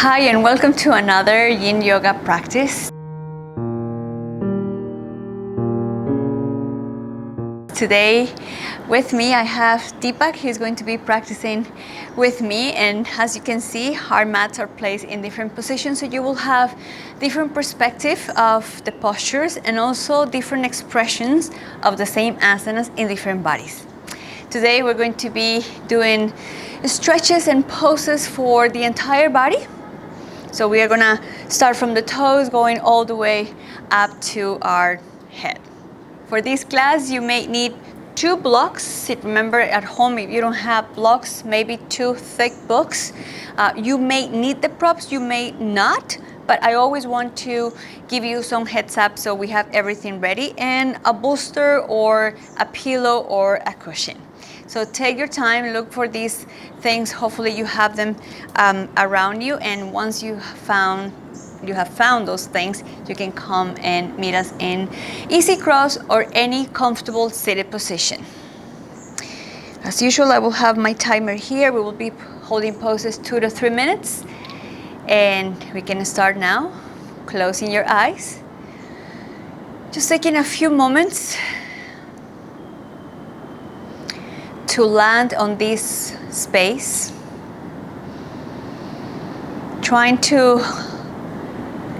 Hi and welcome to another yin yoga practice. Today with me I have Deepak. He's going to be practicing with me, and as you can see our mats are placed in different positions, so you will have different perspective of the postures and also different expressions of the same asanas in different bodies. Today we're going to be doing stretches and poses for the entire body. So we are gonna start from the toes going all the way up to our head. For this class, you may need 2 blocks. Remember, at home, if you don't have blocks, maybe 2 thick books. You may need the props, you may not, but I always want to give you some heads up so we have everything ready, and a bolster or a pillow or a cushion. So take your time, look for these things. Hopefully you have them around you, and once you have found those things, you can come and meet us in easy cross or any comfortable seated position. As usual, I will have my timer here. We will be holding poses 2 to 3 minutes, and we can start now. Closing your eyes, just taking a few moments to land on this space, trying to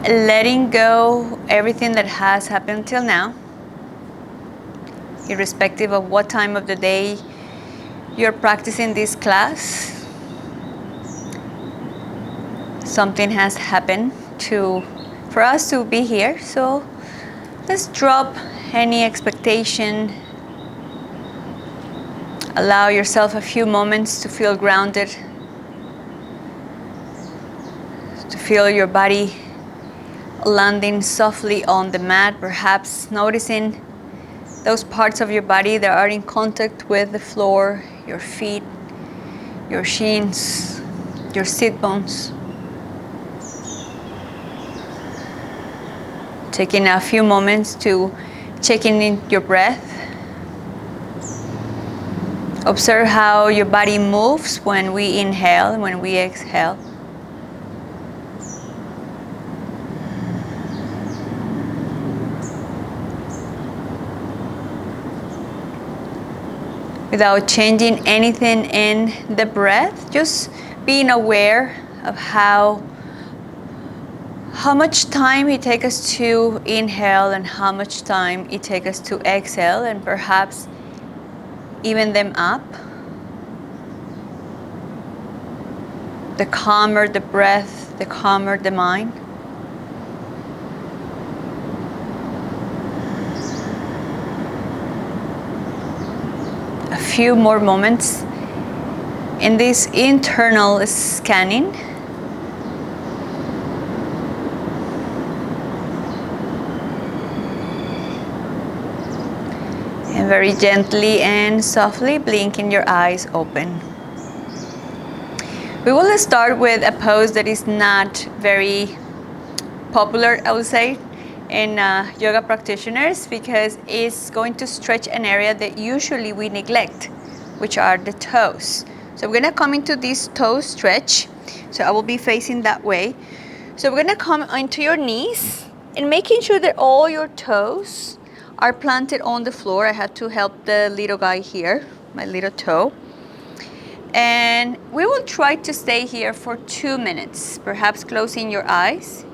letting go everything that has happened till now, irrespective of what time of the day you're practicing this class. Something has happened for us to be here, so let's drop any expectation. Allow yourself a few moments to feel grounded, to feel your body landing softly on the mat, perhaps noticing those parts of your body that are in contact with the floor, your feet, your shins, your sit bones. Taking a few moments to checking in your breath. Observe how your body moves when we inhale and when we exhale. Without changing anything in the breath, just being aware of how much time it takes us to inhale and how much time it takes us to exhale, and perhaps even them up. The calmer the breath, the calmer the mind. A few more moments in this internal scanning. And very gently and softly blinking your eyes open. We will start with a pose that is not very popular, I would say, in yoga practitioners, because it's going to stretch an area that usually we neglect, which are the toes. So we're gonna come into this toe stretch. So I will be facing that way. So we're gonna come onto your knees and making sure that all your toes are planted on the floor. I had to help the little guy here, my little toe. And we will try to stay here for 2 minutes, perhaps closing your eyes.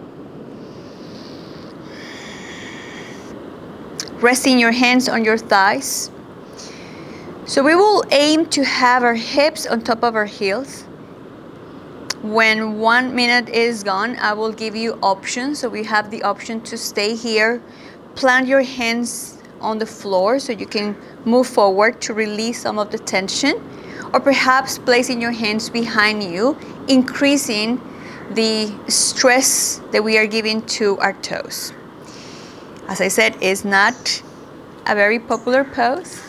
Resting your hands on your thighs. So we will aim to have our hips on top of our heels. When 1 minute is gone, I will give you options. So we have the option to stay here, plant your hands on the floor so you can move forward to release some of the tension, or perhaps placing your hands behind you, increasing the stress that we are giving to our toes. As I said, it's not a very popular pose,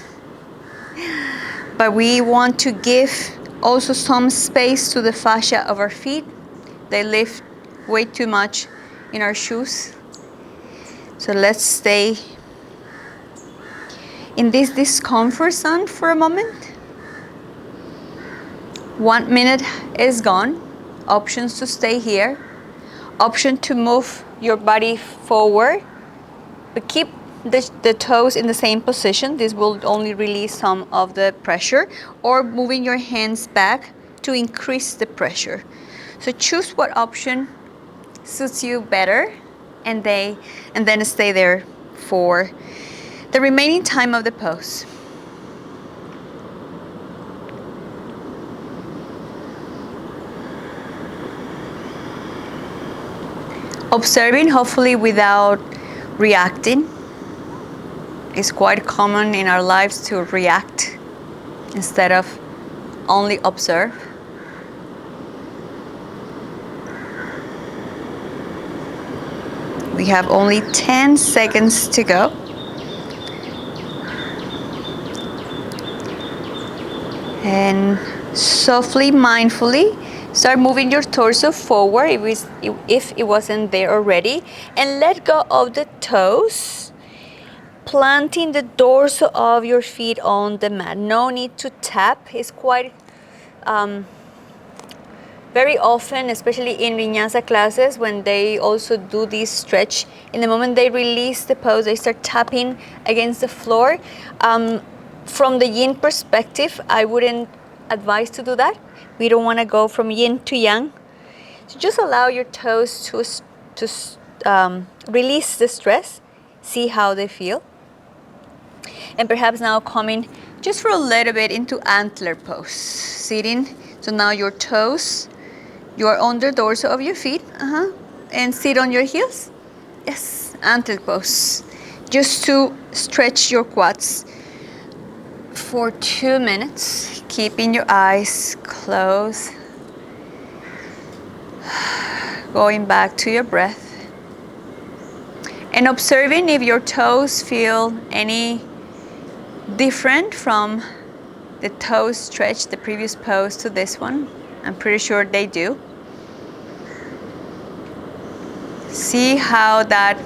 but we want to give also some space to the fascia of our feet. They lift way too much in our shoes. So let's stay in this discomfort zone for a moment. 1 minute is gone. options to stay here, option to move your body forward, but keep the toes in the same position. This will only release some of the pressure, or moving your hands back to increase the pressure. So choose what option suits you better, and then stay there for the remaining time of the pose. Observing, hopefully without reacting. It's quite common in our lives to react instead of only observe. We have only 10 seconds to go. And softly, mindfully, start moving your torso forward if it wasn't there already, and let go of the toes, planting the dorsal of your feet on the mat. No need to tap. It's quite very often, especially in vinyasa classes, when they also do this stretch, in the moment they release the pose, they start tapping against the floor. From the yin perspective, I wouldn't advise to do that. We don't want to go from yin to yang. So just allow your toes to release the stress, see how they feel. And perhaps now coming just for a little bit into antler pose, sitting. So now your toes, you are on the dorsal of your feet, and sit on your heels. Yes, antler pose. Just to stretch your quads for 2 minutes, keeping your eyes closed, going back to your breath, and observing if your toes feel any different from the toes stretch, the previous pose to this one. I'm pretty sure they do. See how that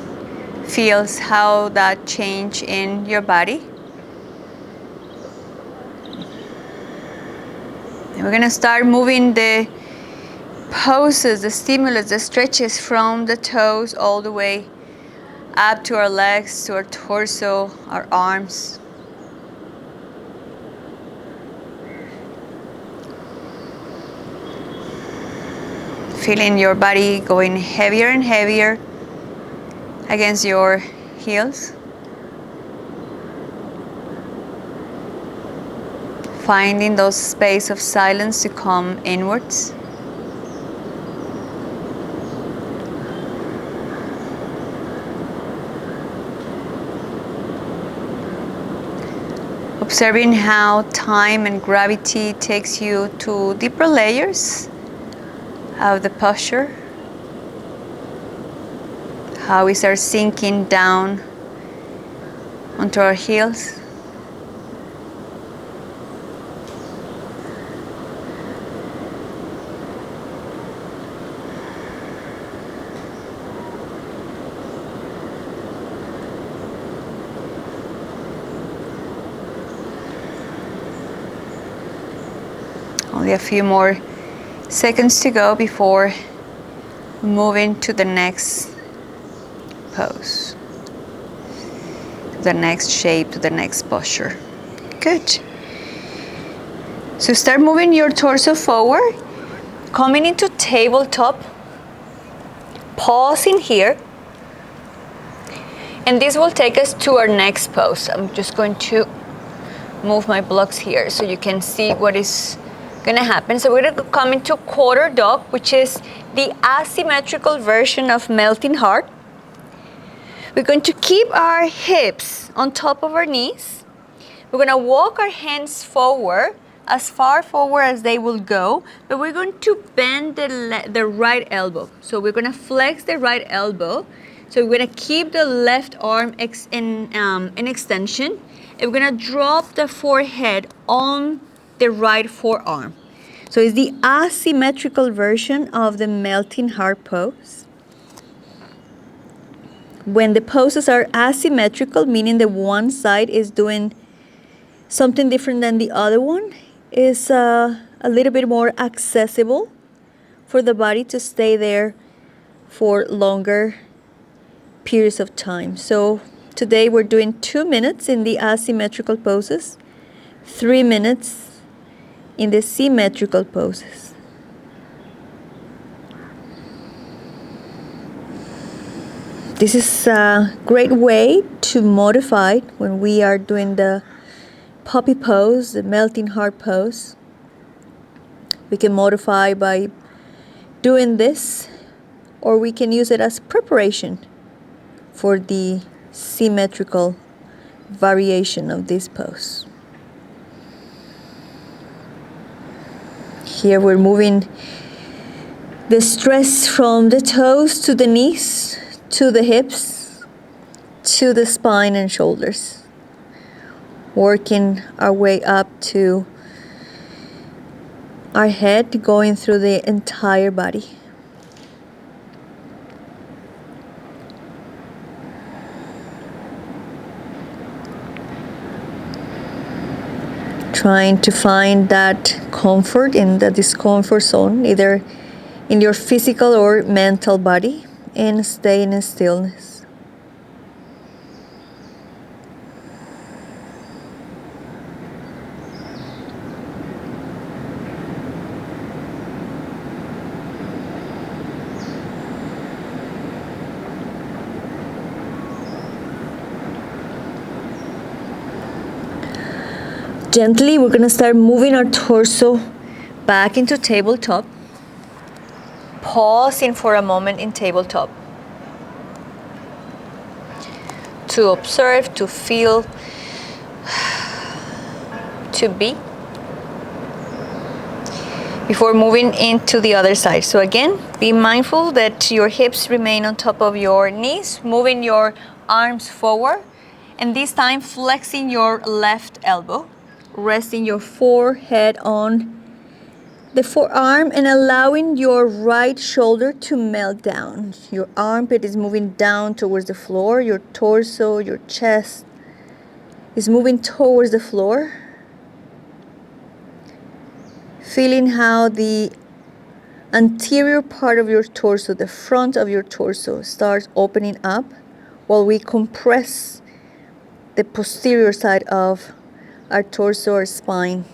feels, how that change in your body. And we're gonna start moving the poses, the stimulus, the stretches from the toes all the way up to our legs, to our torso, our arms. Feeling your body going heavier and heavier against your heels. Finding those space of silence to come inwards. Observing how time and gravity takes you to deeper layers of the posture, how we start sinking down onto our heels. Only a few more seconds to go before moving to the next pose, to the next shape, to the next posture. Good. So start moving your torso forward, coming into tabletop, pausing here, and this will take us to our next pose. I'm just going to move my blocks here so you can see what is gonna happen. So we're gonna come into quarter dog, which is the asymmetrical version of melting heart. We're going to keep our hips on top of our knees. We're gonna walk our hands forward, as far forward as they will go, but we're going to bend the right elbow. So we're gonna flex the right elbow. So we're gonna keep the left arm in extension, and we're gonna drop the forehead on the right forearm. So it's the asymmetrical version of the melting heart pose. When the poses are asymmetrical, meaning the one side is doing something different than the other one, is a little bit more accessible for the body to stay there for longer periods of time. So today we're doing 2 minutes in the asymmetrical poses, 3 minutes in the symmetrical poses. This is a great way to modify when we are doing the puppy pose, the melting heart pose. We can modify by doing this, or we can use it as preparation for the symmetrical variation of this pose. Here we're moving the stress from the toes to the knees, to the hips, to the spine and shoulders, working our way up to our head, going through the entire body. Trying to find that comfort in the discomfort zone, either in your physical or mental body, and stay in stillness. Gently, we're going to start moving our torso back into tabletop. Pausing for a moment in tabletop to observe, to feel, to be, before moving into the other side. So again, be mindful that your hips remain on top of your knees, moving your arms forward, and this time flexing your left elbow, resting your forehead on the forearm and allowing your right shoulder to melt down. Your armpit is moving down towards the floor. Your torso, your chest is moving towards the floor. Feeling how the anterior part of your torso, the front of your torso, starts opening up while we compress the posterior side of our torso or spine.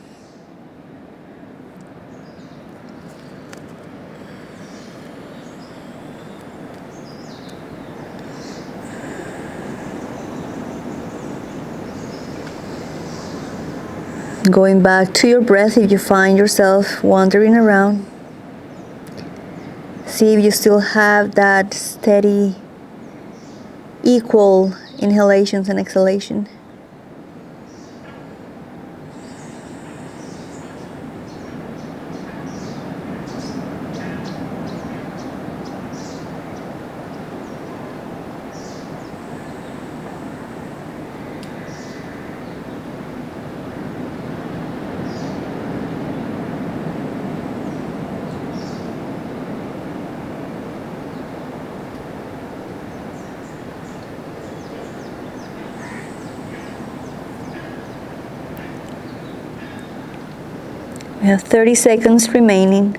Going back to your breath if you find yourself wandering around. See if you still have that steady, equal inhalations and exhalations. We have 30 seconds remaining.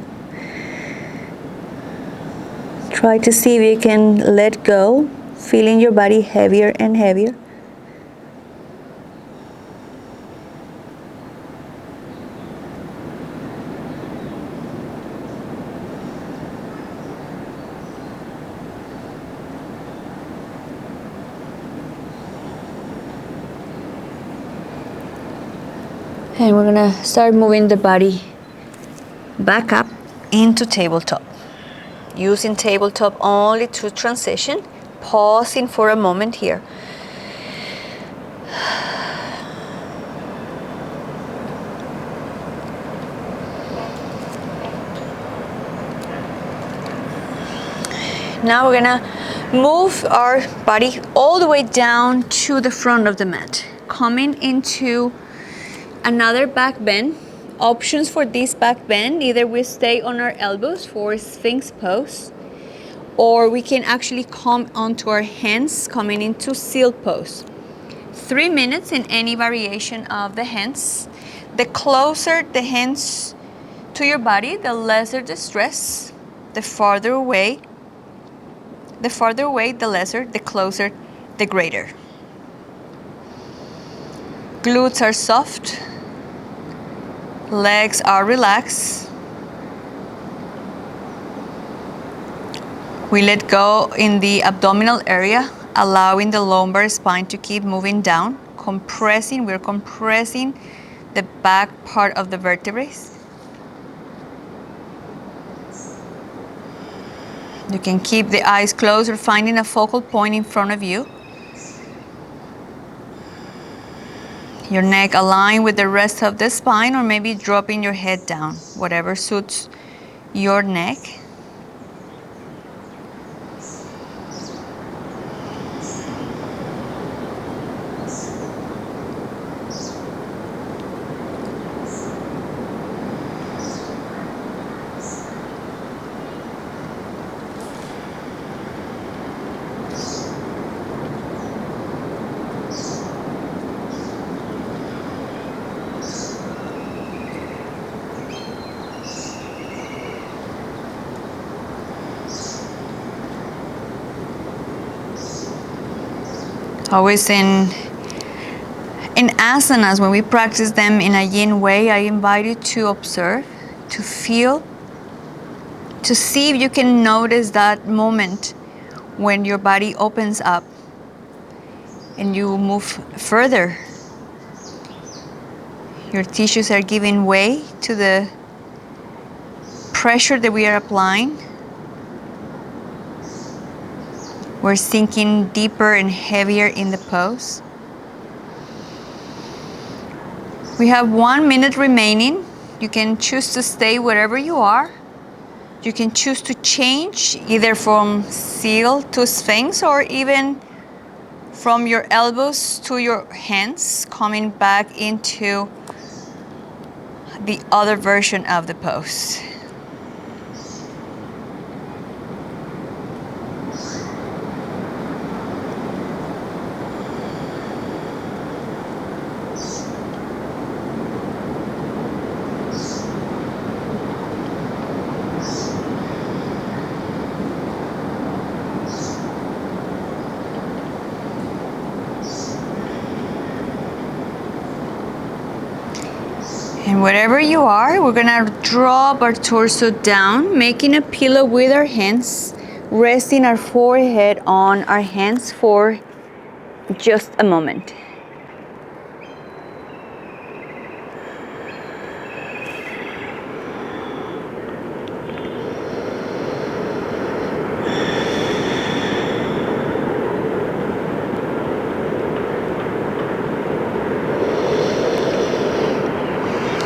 Try to see if you can let go, feeling your body heavier and heavier. And we're gonna start moving the body back up into tabletop. Using tabletop only to transition, pausing for a moment here. Now we're gonna move our body all the way down to the front of the mat, coming into another back bend. Options for this back bend, either we stay on our elbows for Sphinx pose, or we can actually come onto our hands, coming into seal pose. 3 minutes in any variation of the hands. The closer the hands to your body, the lesser the stress. the farther away, the lesser, the closer, the greater. Glutes are soft, legs are relaxed. We let go in the abdominal area, allowing the lumbar spine to keep moving down, compressing. We're compressing the back part of the vertebrae. You can keep the eyes closed or finding a focal point in front of you. Your neck aligned with the rest of the spine, or maybe dropping your head down, whatever suits your neck. Always in asanas, when we practice them in a yin way, I invite you to observe, to feel, to see if you can notice that moment when your body opens up and you move further. Your tissues are giving way to the pressure that we are applying. We're sinking deeper and heavier in the pose. We have 1 minute remaining. You can choose to stay wherever you are. You can choose to change either from seal to sphinx, or even from your elbows to your hands, coming back into the other version of the pose. And wherever you are, we're gonna drop our torso down, making a pillow with our hands, resting our forehead on our hands for just a moment.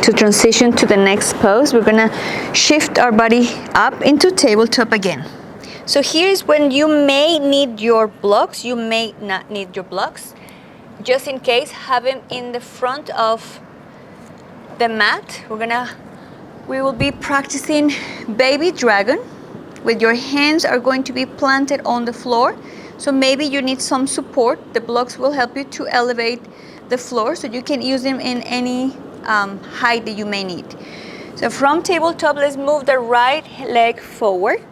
To transition to the next pose, we're gonna shift our body up into tabletop again. So here's when you may need your blocks, you may not need your blocks. Just in case, have them in the front of the mat. We will be practicing baby dragon. With your hands are going to be planted on the floor. So maybe you need some support. The blocks will help you to elevate the floor, so you can use them in any height that you may need. So from tabletop, let's move the right leg forward.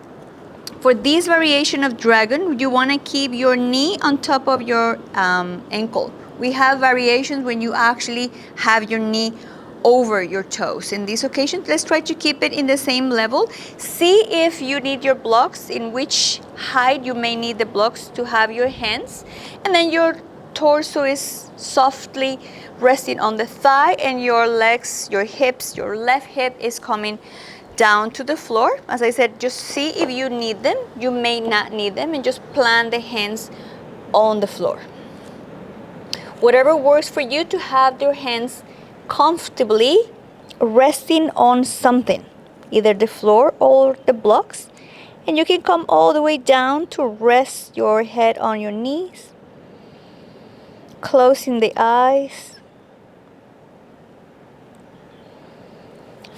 For this variation of dragon, you want to keep your knee on top of your ankle. We have variations when you actually have your knee over your toes. In this occasion, let's try to keep it in the same level. See if you need your blocks, in which height you may need the blocks to have your hands. And then your torso is softly resting on the thigh, and your legs, your hips, your left hip is coming down to the floor. As I said, just see if you need them. You may not need them, and just plant the hands on the floor. Whatever works for you to have your hands comfortably resting on something, either the floor or the blocks. And you can come all the way down to rest your head on your knees, closing the eyes,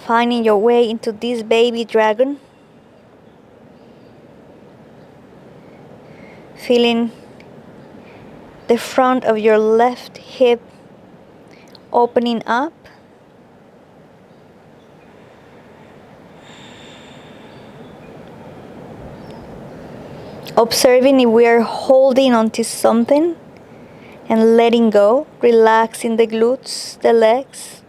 finding your way into this baby dragon, feeling the front of your left hip opening up. Observing if we are holding onto something and letting go, relaxing the glutes, the legs.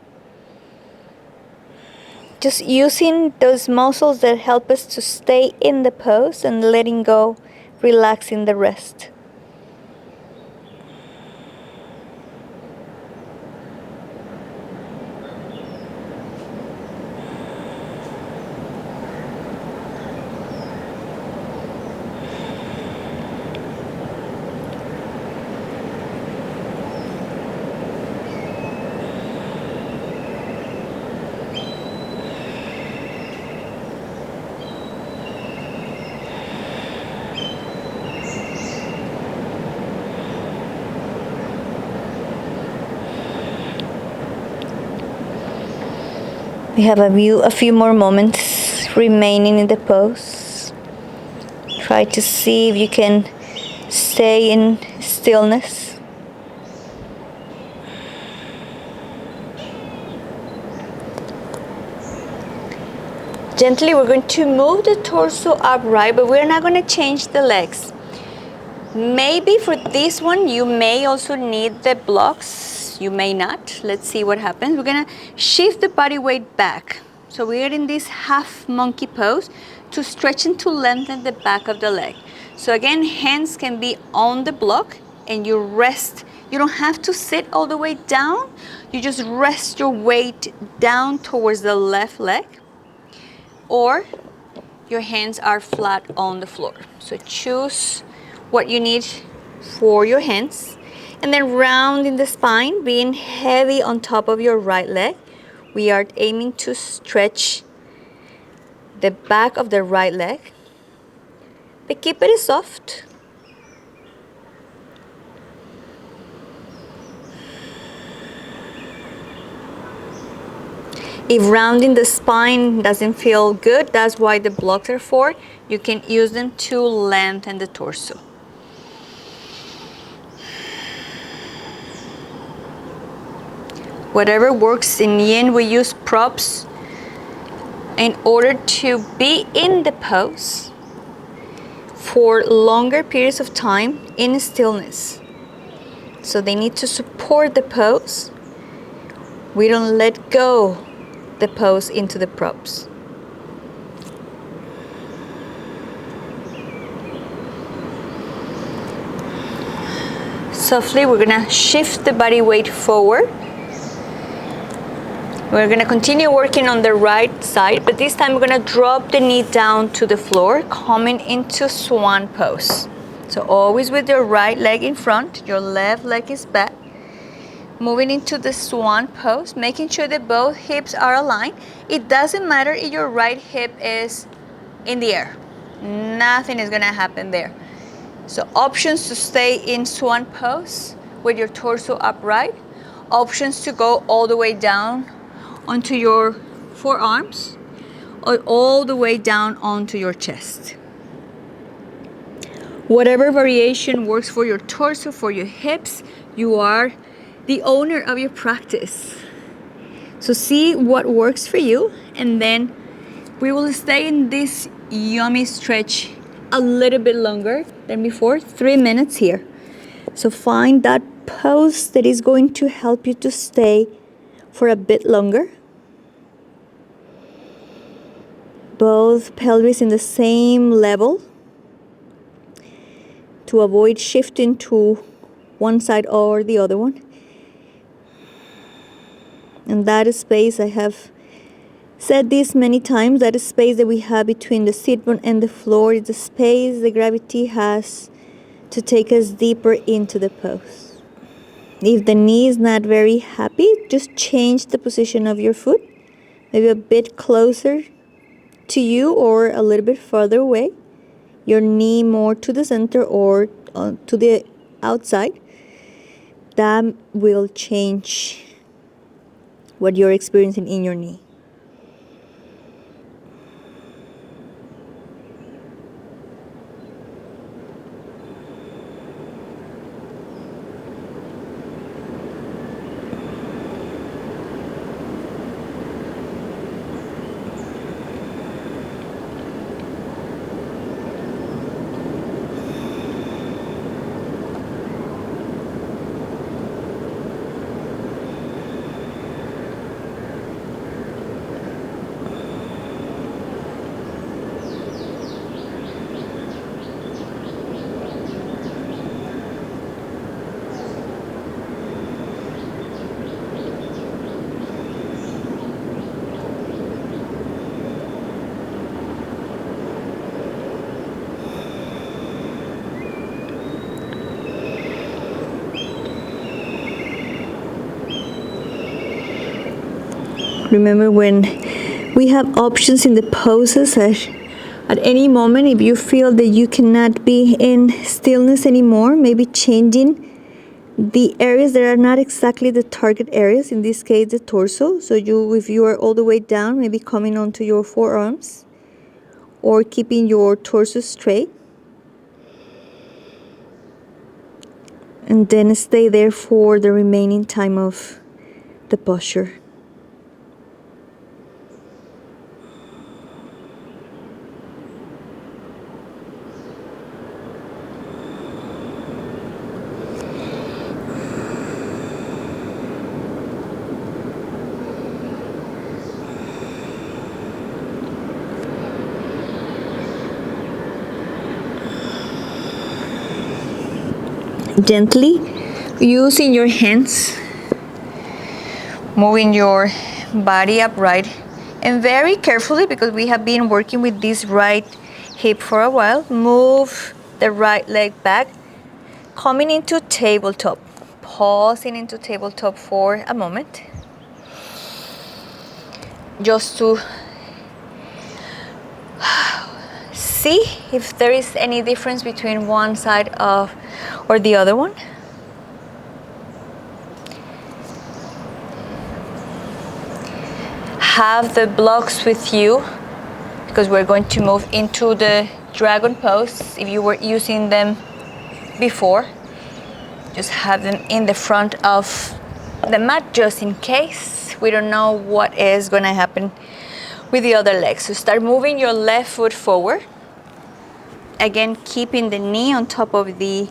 Just using those muscles that help us to stay in the pose and letting go, relaxing the rest. We have a few more moments remaining in the pose. Try to see if you can stay in stillness. Gently, we're going to move the torso upright, but we're not going to change the legs. Maybe for this one, you may also need the blocks. You may not. Let's see what happens. We're gonna shift the body weight back. So we're in this half monkey pose to stretch and to lengthen the back of the leg. So again, hands can be on the block and you rest. You don't have to sit all the way down. You just rest your weight down towards the left leg, or your hands are flat on the floor. So choose what you need for your hands. And then rounding the spine, being heavy on top of your right leg. We are aiming to stretch the back of the right leg, but keep it soft. If rounding the spine doesn't feel good, that's why the blocks are for. You can use them to lengthen the torso. Whatever works. In yin, we use props in order to be in the pose for longer periods of time in stillness. So they need to support the pose. We don't let go the pose into the props. Softly, we're gonna shift the body weight forward. We're gonna continue working on the right side, but this time we're gonna drop the knee down to the floor, coming into swan pose. So always with your right leg in front, your left leg is back. Moving into the swan pose, making sure that both hips are aligned. It doesn't matter if your right hip is in the air. Nothing is gonna happen there. So options to stay in swan pose with your torso upright. Options to go all the way down onto your forearms or all the way down onto your chest. Whatever variation works for your torso, for your hips, you are the owner of your practice. So see what works for you, and then we will stay in this yummy stretch a little bit longer than before, 3 minutes here. So find that pose that is going to help you to stay for a bit longer. Both pelvis in the same level to avoid shifting to one side or the other one. And that space, I have said this many times, that space that we have between the sit bone and the floor is the space the gravity has to take us deeper into the pose. If the knee is not very happy, just change the position of your foot, maybe a bit closer to you or a little bit further away, your knee more to the center or to the outside. That will change what you're experiencing in your knee. Remember, when we have options in the poses, at any moment, if you feel that you cannot be in stillness anymore, maybe changing the areas that are not exactly the target areas, in this case the torso. So if you are all the way down, maybe coming onto your forearms or keeping your torso straight, and then stay there for the remaining time of the posture. Gently, using your hands, moving your body upright, and very carefully, because we have been working with this right hip for a while, move the right leg back, coming into tabletop, pausing into tabletop for a moment, just to see if there is any difference between one side or the other one. Have the blocks with you, because we're going to move into the dragon pose. If you were using them before, just have them in the front of the mat, just in case. We don't know what is going to happen with the other leg. So start moving your left foot forward. Again, keeping the knee on top of the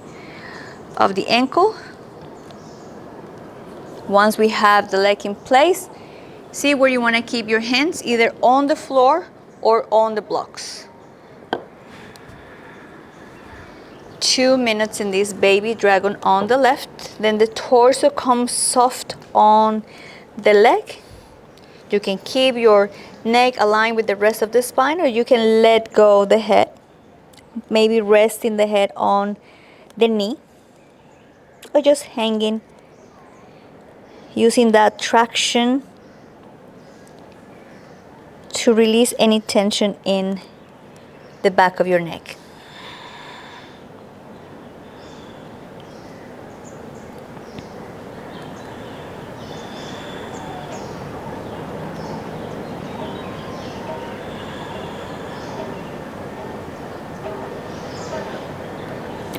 ankle. Once we have the leg in place, see where you want to keep your hands, either on the floor or on the blocks. 2 minutes in this baby dragon on the left. Then the torso comes soft on the leg. You can keep your neck aligned with the rest of the spine, or you can let go the head. Maybe resting the head on the knee, or just hanging, using that traction to release any tension in the back of your neck.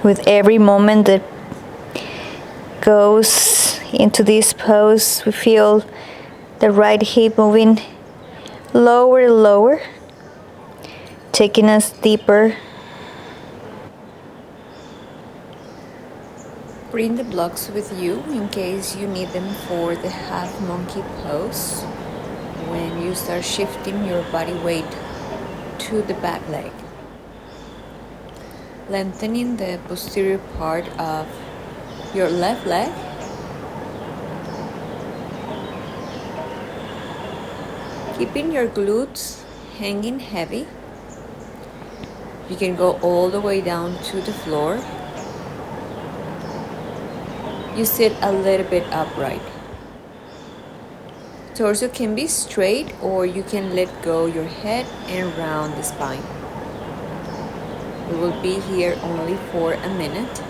With every moment that goes into this pose, we feel the right hip moving lower and lower, taking us deeper. Bring the blocks with you in case you need them for the half monkey pose, when you start shifting your body weight to the back leg. Lengthening the posterior part of your left leg. Keeping your glutes hanging heavy. You can go all the way down to the floor. You sit a little bit upright. Torso can be straight, or you can let go your head and round the spine. We will be here only for a minute.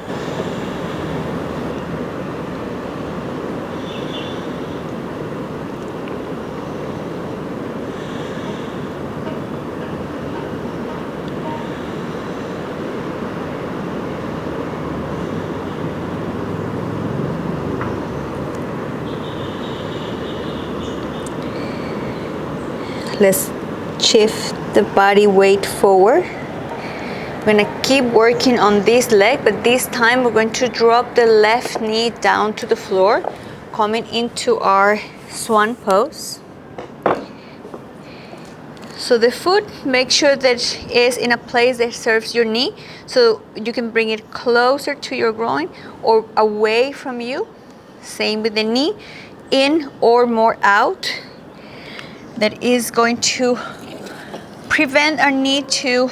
Let's shift the body weight forward. We're gonna keep working on this leg, but this time we're going to drop the left knee down to the floor, coming into our swan pose. So the foot, make sure that is in a place that serves your knee, so you can bring it closer to your groin or away from you. Same with the knee, in or more out. That is going to prevent our knee to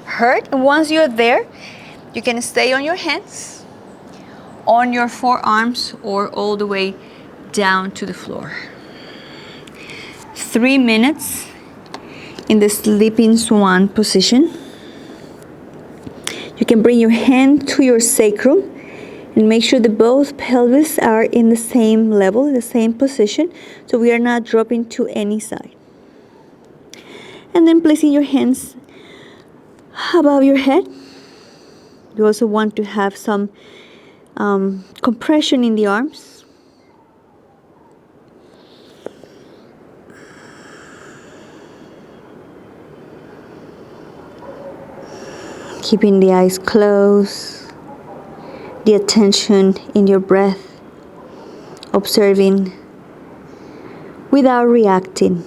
hurt. And once you're there, you can stay on your hands, on your forearms, or all the way down to the floor. 3 minutes in the sleeping swan position. You can bring your hand to your sacrum and make sure that both pelvis are in the same level, in the same position, so we are not dropping to any side. And then placing your hands above your head. You also want to have some compression in the arms. Keeping the eyes closed, the attention in your breath, observing without reacting.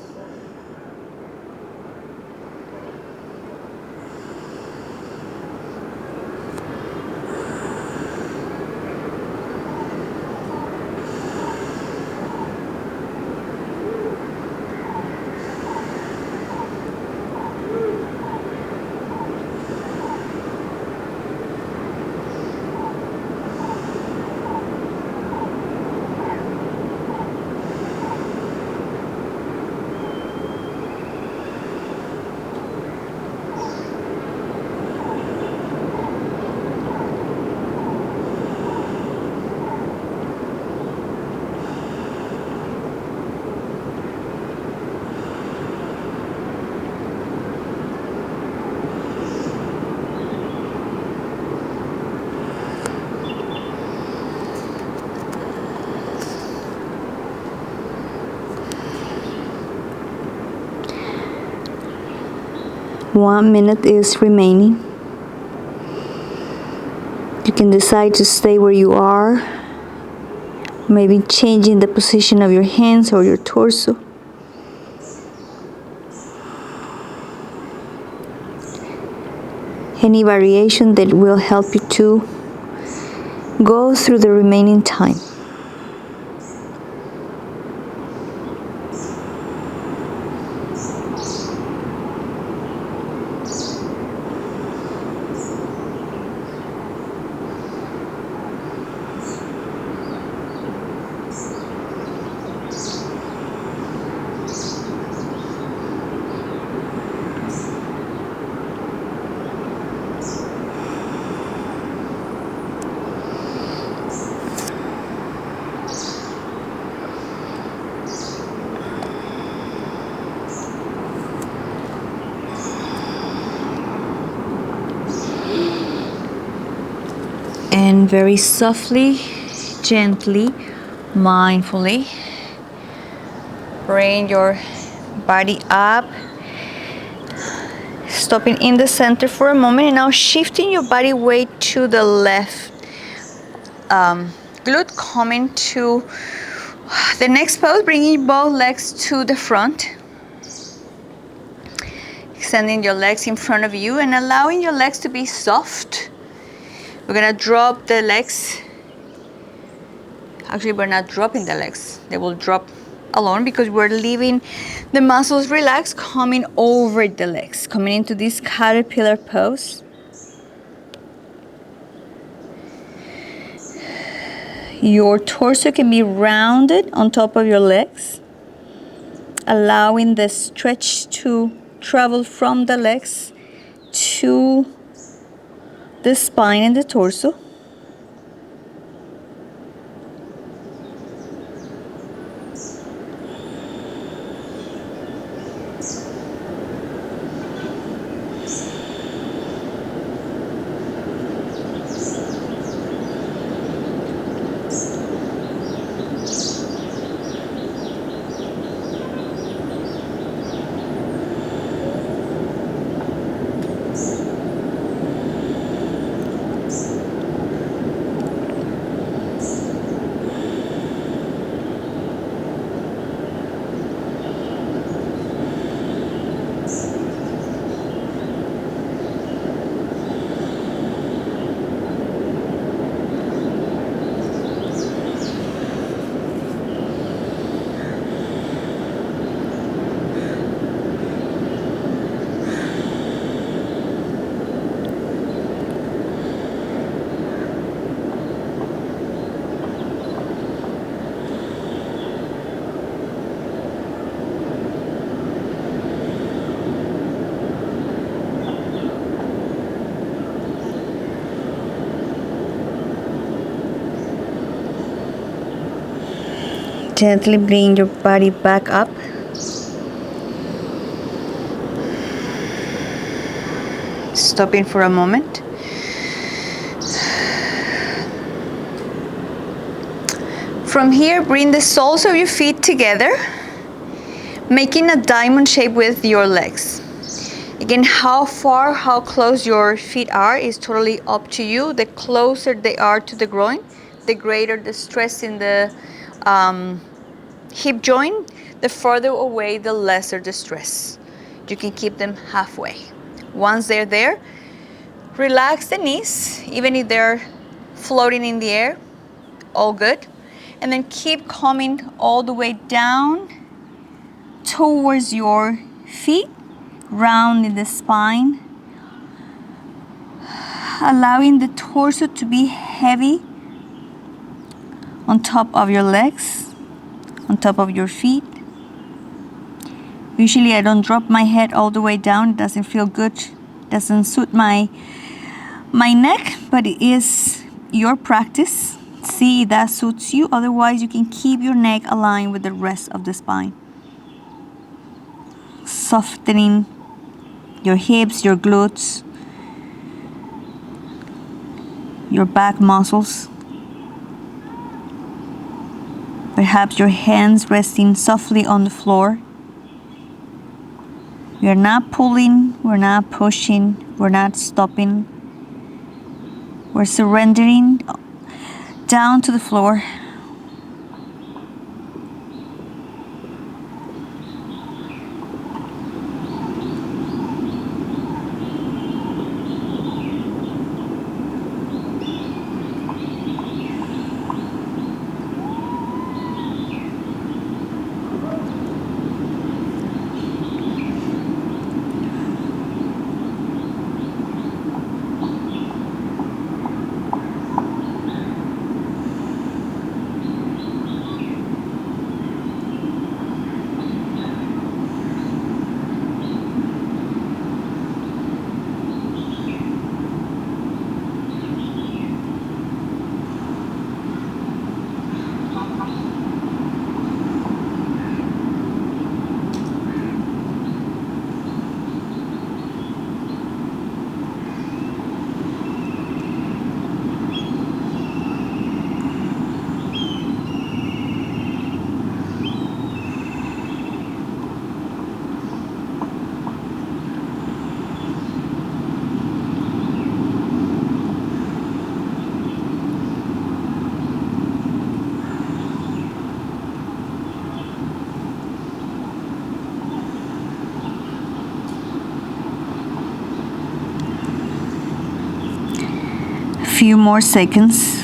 One minute is remaining. You can decide to stay where you are, maybe changing the position of your hands or your torso. Any variation that will help you to go through the remaining time. And very softly, gently, mindfully, bring your body up, stopping in the center for a moment, and now shifting your body weight to the left glute, coming to the next pose, bringing both legs to the front, extending your legs in front of you and allowing your legs to be soft. We're gonna drop the legs. Actually, we're not dropping the legs. They will drop alone because we're leaving the muscles relaxed, coming over the legs, coming into this caterpillar pose. Your torso can be rounded on top of your legs, allowing the stretch to travel from the legs to the spine and the torso. Gently bring your body back up. Stopping for a moment. From here, bring the soles of your feet together, making a diamond shape with your legs. Again, how far, how close your feet are is totally up to you. The closer they are to the groin, the greater the stress in the hip joint. The further away, the lesser the stress. You can keep them halfway. Once they're there, relax the knees, even if they're floating in the air, all good. And then keep coming all the way down towards your feet, rounding the spine, allowing the torso to be heavy on top of your legs, on top of your feet. Usually I don't drop my head all the way down. It doesn't feel good, doesn't suit my neck, but it is your practice. See if that suits you. Otherwise, you can keep your neck aligned with the rest of the spine. Softening your hips, your glutes, your back muscles. Perhaps your hands resting softly on the floor. We are not pulling, we're not pushing, we're not stopping. We're surrendering down to the floor. Few more seconds.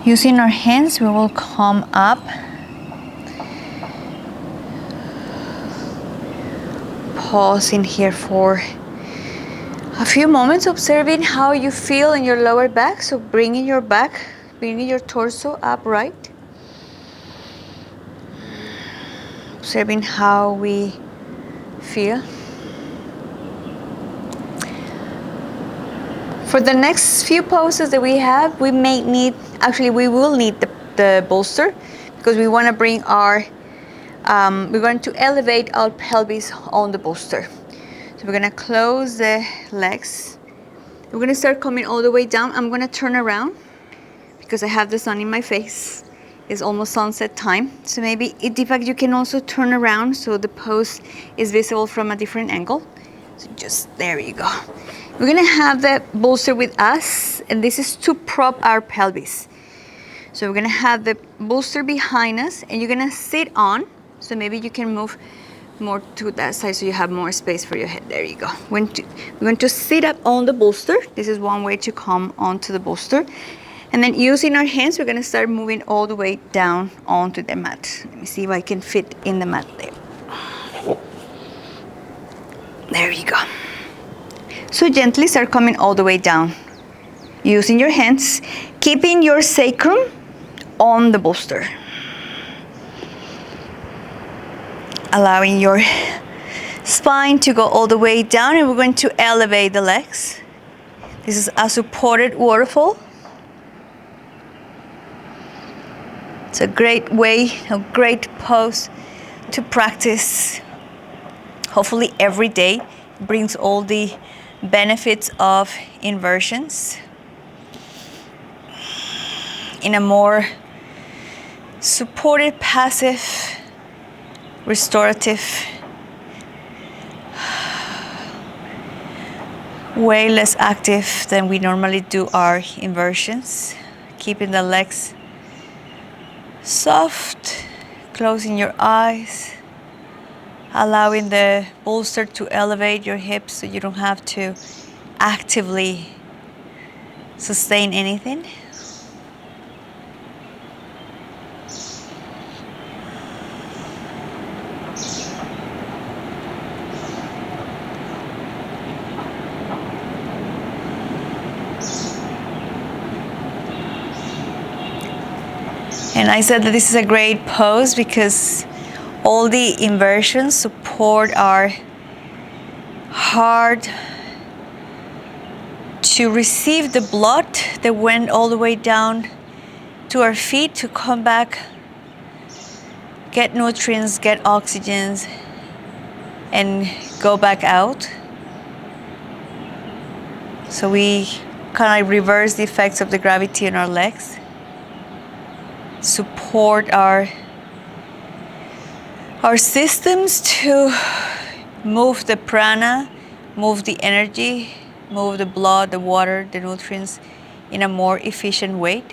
Using our hands, we will come up. Pausing here for a few moments, observing how you feel in your lower back. So bringing your back, bringing your torso upright. Observing how we feel. For the next few poses that we have, we may need, actually we will need the bolster, because we want to bring our, we're going to elevate our pelvis on the bolster. So we're going to close the legs. We're going to start coming all the way down. I'm going to turn around because I have the sun in my face. It's almost sunset time. So maybe, Deepak, you can also turn around so the pose is visible from a different angle. So just, there you go. We're gonna have the bolster with us, and this is to prop our pelvis. So we're gonna have the bolster behind us, and you're gonna sit on. So maybe you can move more to that side so you have more space for your head. There you go. We're going to sit up on the bolster. This is one way to come onto the bolster. And then using our hands, we're gonna start moving all the way down onto the mat. Let me see if I can fit in the mat there. There you go. So gently start coming all the way down. Using your hands, keeping your sacrum on the bolster. Allowing your spine to go all the way down, and we're going to elevate the legs. This is a supported waterfall. It's a great way, a great pose to practice. Hopefully every day brings all the benefits of inversions in a more supported, passive, restorative way, less active than we normally do our inversions. Keeping the legs soft, closing your eyes, allowing the bolster to elevate your hips so you don't have to actively sustain anything. And I said that this is a great pose because all the inversions support our heart to receive the blood that went all the way down to our feet to come back, get nutrients, get oxygens, and go back out. So we kind of reverse the effects of the gravity in our legs. Support our systems to move the prana, move the energy, move the blood, the water, the nutrients in a more efficient way.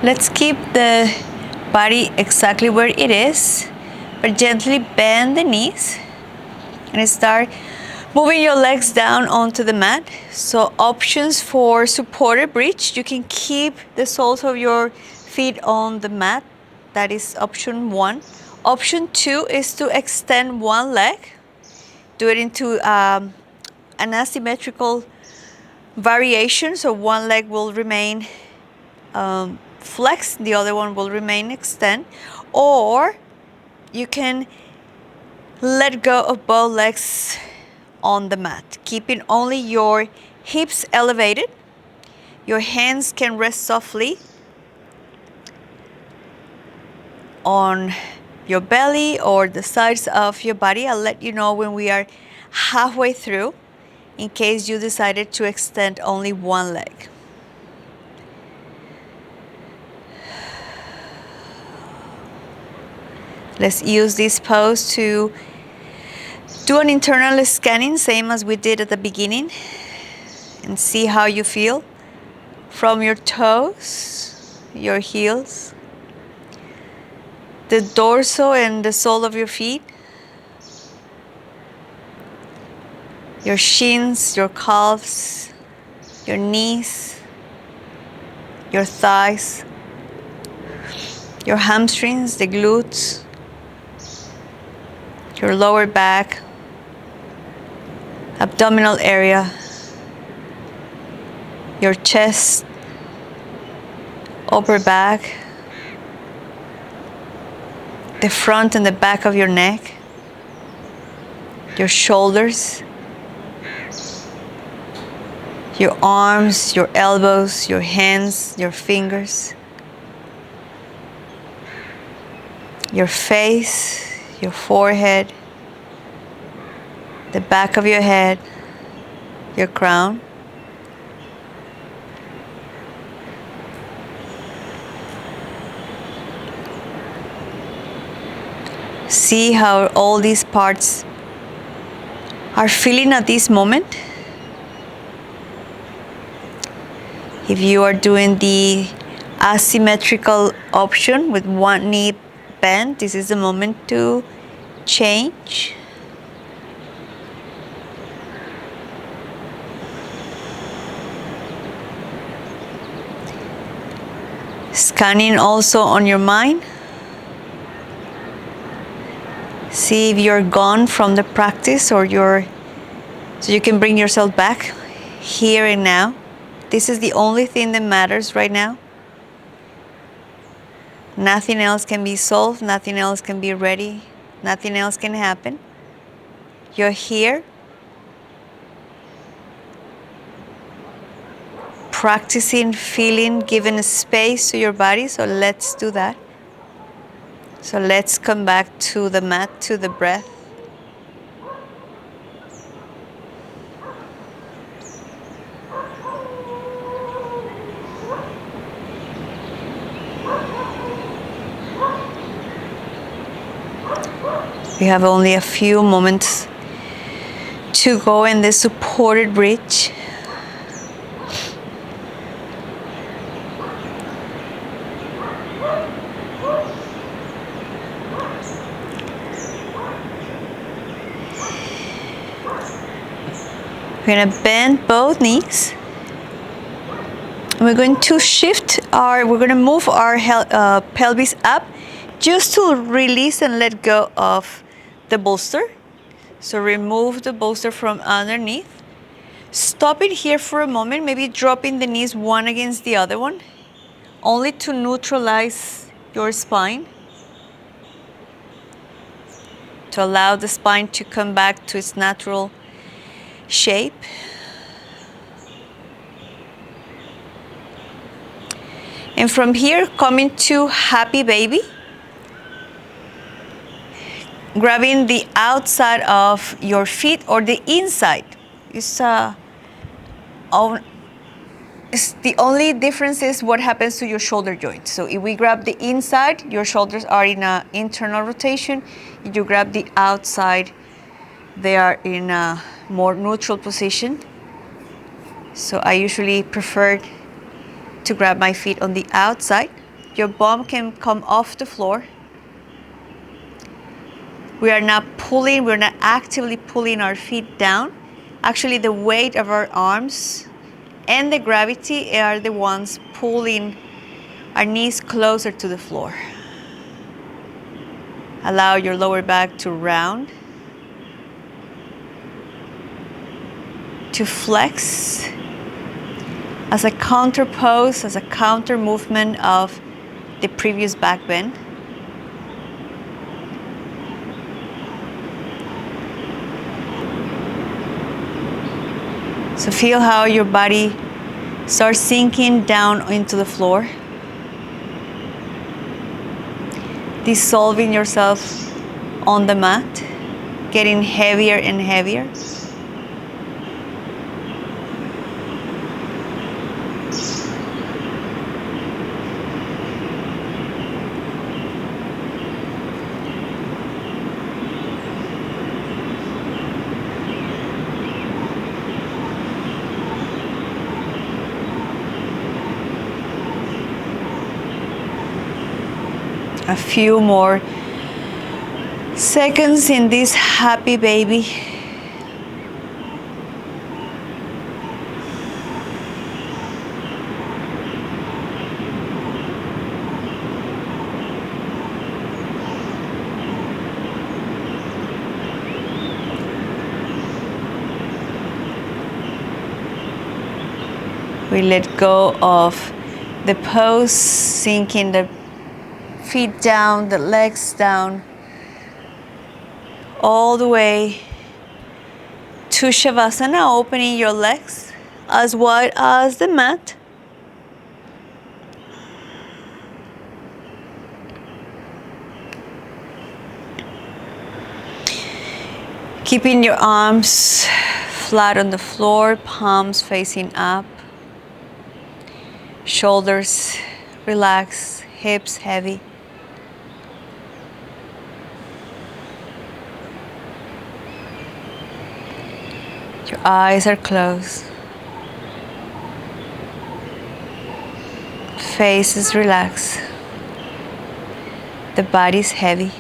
Let's keep the body exactly where it is, but gently bend the knees and start moving your legs down onto the mat. So options for supported bridge, you can keep the soles of your feet on the mat. That is option 1. Option 2 is to extend one leg. Do it into an asymmetrical variation, so one leg will remain flex, the other one will remain extend, or you can let go of both legs on the mat, keeping only your hips elevated. Your hands can rest softly on your belly or the sides of your body. I'll let you know when we are halfway through in case you decided to extend only one leg. Let's use this pose to do an internal scanning, same as we did at the beginning, and see how you feel from your toes, your heels, the dorsal and the sole of your feet, your shins, your calves, your knees, your thighs, your hamstrings, the glutes, your lower back, abdominal area, your chest, upper back, the front and the back of your neck, your shoulders, your arms, your elbows, your hands, your fingers, your face, your forehead, the back of your head, your crown. See how all these parts are feeling at this moment. If you are doing the asymmetrical option with one knee bent, this is the moment to change. Scanning also on your mind. See if you're gone from the practice or so you can bring yourself back here and now. This is the only thing that matters right now. Nothing else can be solved, nothing else can be ready, nothing else can happen. You're here, practicing, feeling, giving space to your body, so let's do that. So let's come back to the mat, to the breath. We have only a few moments to go in this supported bridge. We're going to bend both knees. We're going to we're going to move our pelvis up just to release and let go of the bolster. So remove the bolster from underneath. Stop it here for a moment, maybe dropping the knees one against the other one, only to neutralize your spine, to allow the spine to come back to its natural shape. And from here, coming to happy baby. Grabbing the outside of your feet or the inside. It's the only difference is what happens to your shoulder joint. So if we grab the inside, your shoulders are in an internal rotation. If you grab the outside, they are in a more neutral position. So I usually prefer to grab my feet on the outside. Your bum can come off the floor. We are not pulling, we're not actively pulling our feet down. Actually, the weight of our arms and the gravity are the ones pulling our knees closer to the floor. Allow your lower back to round, to flex as a counter pose, as a counter movement of the previous back bend. So feel how your body starts sinking down into the floor. Dissolving yourself on the mat, getting heavier and heavier. A few more seconds in this happy baby. We let go of the pose, sinking the feet down, the legs down, all the way to Shavasana, opening your legs as wide as the mat. Keeping your arms flat on the floor, palms facing up, shoulders relaxed, hips heavy. Your eyes are closed. Face is relaxed. The body is heavy.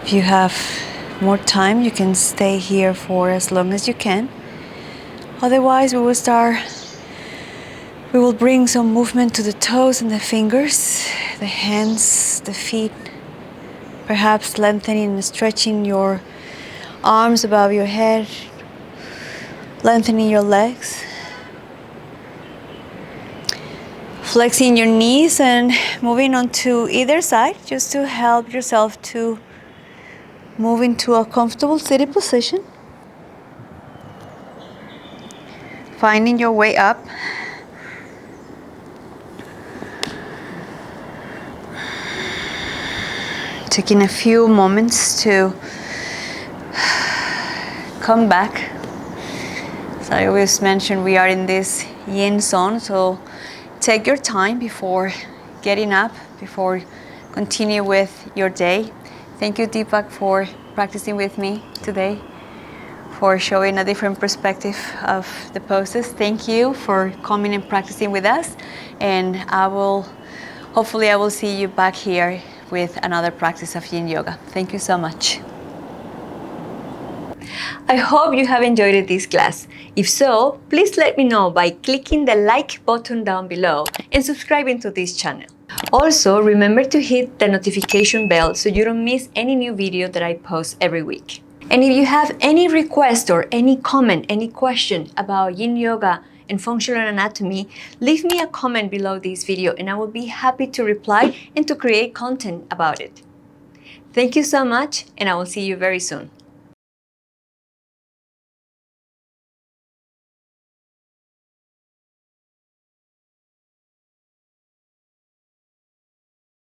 If you have more time, you can stay here for as long as you can. Otherwise, we will bring some movement to the toes and the fingers, the hands, the feet, perhaps lengthening and stretching your arms above your head, lengthening your legs, flexing your knees and moving on to either side just to help yourself to move into a comfortable seated position. Finding your way up. Taking a few moments to come back. So I always mention we are in this yin zone, so take your time before getting up, before continue with your day. Thank you, Deepak, for practicing with me today, for showing a different perspective of the poses. Thank you for coming and practicing with us. And hopefully I will see you back here with another practice of Yin Yoga. Thank you so much. I hope you have enjoyed this class. If so, please let me know by clicking the like button down below and subscribing to this channel. Also, remember to hit the notification bell so you don't miss any new video that I post every week. And if you have any request or any comment, any question about Yin Yoga and functional anatomy, leave me a comment below this video and I will be happy to reply and to create content about it. Thank you so much, and I will see you very soon.